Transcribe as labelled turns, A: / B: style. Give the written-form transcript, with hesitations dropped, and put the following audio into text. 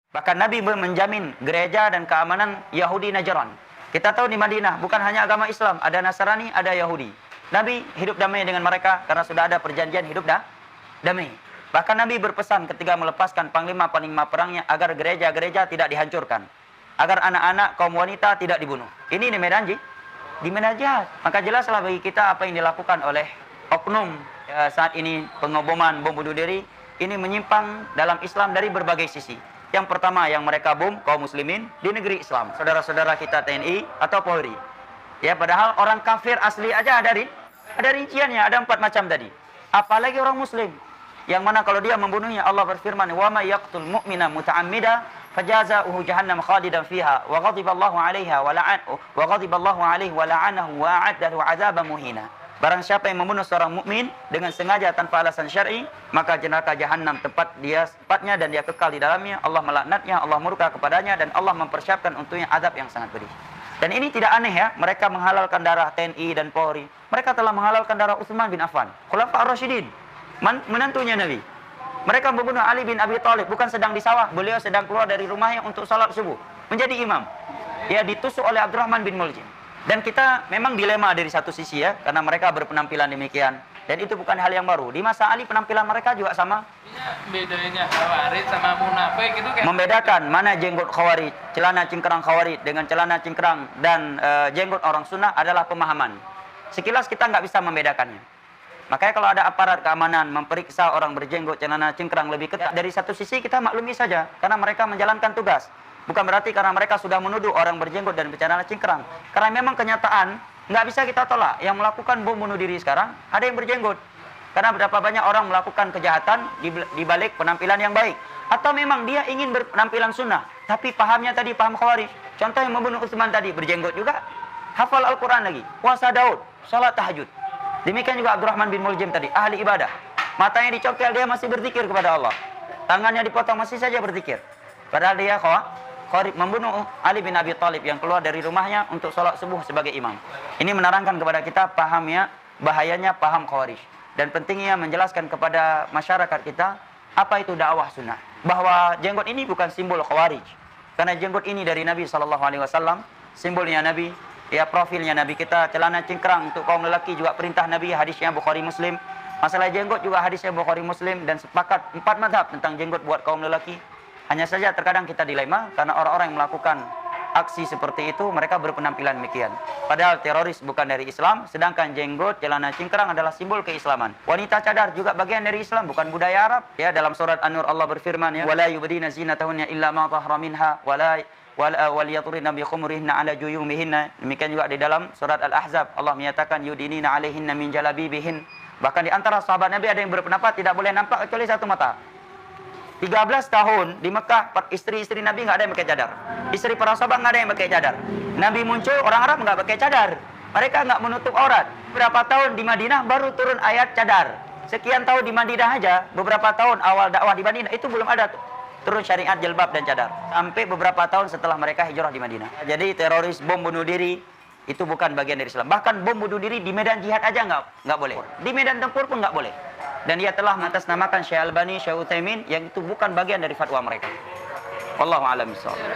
A: Bahkan Nabi menjamin gereja dan keamanan Yahudi Najran. Kita tahu di Madinah bukan hanya agama Islam, ada Nasrani, ada Yahudi. Nabi hidup damai dengan mereka karena sudah ada perjanjian hidup damai. Bahkan Nabi berpesan ketika melepaskan panglima-panglima perangnya agar gereja-gereja tidak dihancurkan, agar anak-anak kaum wanita tidak dibunuh. Ini di medan jihad. Maka jelaslah bagi kita apa yang dilakukan oleh oknum saat ini, pengoboman, bom bunuh diri, ini menyimpang dalam Islam dari berbagai sisi. Yang pertama, yang mereka bom kaum muslimin di negeri Islam, saudara-saudara kita TNI atau Polri. Ya, padahal orang kafir asli aja ada rinciannya, ada 4 macam tadi. Apalagi orang muslim, yang mana kalau dia membunuhnya, Allah berfirman, "Wa may yaqtul mu'mina muta'ammida fajazaohu jahannam khalidan fiha wa ghadiballahu 'alaiha wa la'anahu wa a'adda lahu 'adzaban muhina." Barang siapa yang membunuh seorang mukmin dengan sengaja tanpa alasan syar'i, maka neraka jahanam tempatnya dan dia kekal di dalamnya. Allah melaknatnya, Allah murka kepadanya, dan Allah mempersiapkan untuknya azab yang sangat pedih. Dan ini tidak aneh ya, mereka menghalalkan darah TNI dan Polri. Mereka telah menghalalkan darah Utsman bin Affan, Khulafa ar-Rasyidin, menantunya Nabi. Mereka membunuh Ali bin Abi Thalib, bukan sedang di sawah, beliau sedang keluar dari rumahnya untuk salat subuh, menjadi imam. Ya, ditusuk oleh Abdurrahman bin Muljim. Dan kita memang dilema dari satu sisi ya, karena mereka berpenampilan demikian. Dan itu bukan hal yang baru. Di masa Ali penampilan mereka juga sama.
B: Bedanya Khawarij sama munafik itu kayak
A: membedakan mana jenggot Khawarij, celana cingkrang Khawarij dengan celana cingkrang dan jenggot orang sunnah adalah pemahaman. Sekilas kita nggak bisa membedakannya. Makanya kalau ada aparat keamanan memperiksa orang berjenggot celana cingkrang lebih ketat, dari satu sisi kita maklumi saja, karena mereka menjalankan tugas. Bukan berarti karena mereka sudah menuduh orang berjenggot dan bercelana cingkrang. Karena memang kenyataan nggak bisa kita tolak. Yang melakukan bom bunuh diri sekarang ada yang berjenggot. Karena berapa banyak orang melakukan kejahatan di balik penampilan yang baik. Atau memang dia ingin berpenampilan sunnah, tapi pahamnya tadi paham Khawarij. Contoh yang membunuh Utsman tadi berjenggot juga, hafal Al-Quran lagi, puasa Daud, salat tahajud. Demikian juga Abdurrahman bin Muljim tadi, ahli ibadah. Matanya dicongkel, dia masih berzikir kepada Allah. Tangannya dipotong, masih saja berzikir. Padahal dia Khawarij membunuh Ali bin Abi Thalib yang keluar dari rumahnya untuk sholat subuh sebagai imam. Ini menerangkan kepada kita pahamnya, bahayanya paham Khawarij. Dan pentingnya menjelaskan kepada masyarakat kita apa itu dakwah sunnah. Bahwa jenggot ini bukan simbol Khawarij. Karena jenggot ini dari Nabi SAW, simbolnya Nabi, ya profilnya Nabi kita. Celana cingkrang untuk kaum lelaki juga perintah Nabi, hadisnya Bukhari Muslim. Masalah jenggot juga hadisnya Bukhari Muslim. Dan sepakat 4 mazhab tentang jenggot buat kaum lelaki. Hanya saja terkadang kita dilema karena orang-orang yang melakukan aksi seperti itu mereka berpenampilan demikian. Padahal teroris bukan dari Islam, sedangkan jenggot, celana cingkrang adalah simbol keislaman. Wanita cadar juga bagian dari Islam, bukan budaya Arab. Ya, dalam surat An-Nur Allah berfirman ya, "Wala yubdina zinatahunna illa ma dhahara minha wal yadribna bi khumurihinna ala juyumihinna." Demikian juga di dalam surat Al-Ahzab Allah menyatakan yudinina alaihinna min jalabibihin. Bahkan di antara sahabat Nabi ada yang berpendapat tidak boleh nampak kecuali satu mata. 13 tahun di Mekah, istri-istri Nabi nggak ada yang pakai cadar. Istri para sahabat nggak ada yang pakai cadar. Nabi muncul, orang Arab nggak pakai cadar. Mereka nggak menutup aurat. Beberapa tahun di Madinah baru turun ayat cadar. Sekian tahun di Madinah aja, beberapa tahun awal dakwah di Madinah itu belum ada turun syariat jilbab dan cadar. Sampai beberapa tahun setelah mereka hijrah di Madinah. Jadi teroris bom bunuh diri itu bukan bagian dari Islam. Bahkan bom bunuh diri di medan jihad aja nggak boleh. Di medan tempur pun nggak boleh. Dan dia telah mengatasnamakan Syekh Albani, Syekh Utsaimin yang itu bukan bagian dari fatwa mereka. Wallahu a'lam bishawab.